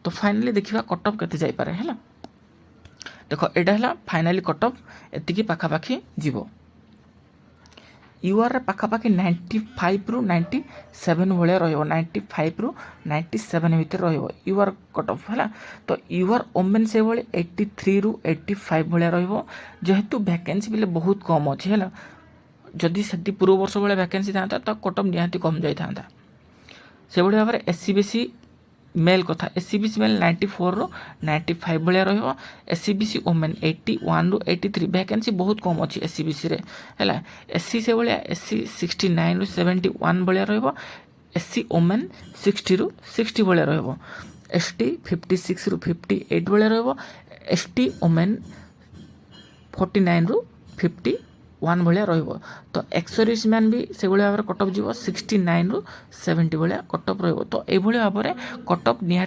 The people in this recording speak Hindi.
तो फाइनाली देखा कट ऑफ केते जाई पारे है। देख एटा है फाइनाली कट ऑफ एतिकी पाखापाखि जीवो। यूआर पाखापाखि 95 रु 97 भाया रहा 95 रु 97 भितर रहा यूआर कट ऑफ है। तो यूआर ओमेन से भाई 83 रु 85 भाया रेहेतु वैकेंसी भी बहुत कम अच्छी है। जदि से पूर्व वर्ष भाई वैकेंसी था तो कट ऑफ निहाती कम जाता से भाई भाव में एससी बीसी मेल कथा एससी बीसी मेल 94 रु 95 भाया रहा एससी बीसी ओमेन 81 रु 83 वैकेंसी बहुत कम अच्छी एससी बीसी रे है। एससी से भाया एससी 69 रु 71 भाया रहा एससी ओमेन 60 रु 60 भाया रहा एसटी 56 रु 58 भाया रहा एसटी ओमेन 49 रु 51 भाया रहा। तो एक्सर्विस मैन भी से भाया भाव में कट ऑफ जीव 69 रु 70 भाया कट ऑफ रहा। तो ये भाव में कट ऑफ निहाती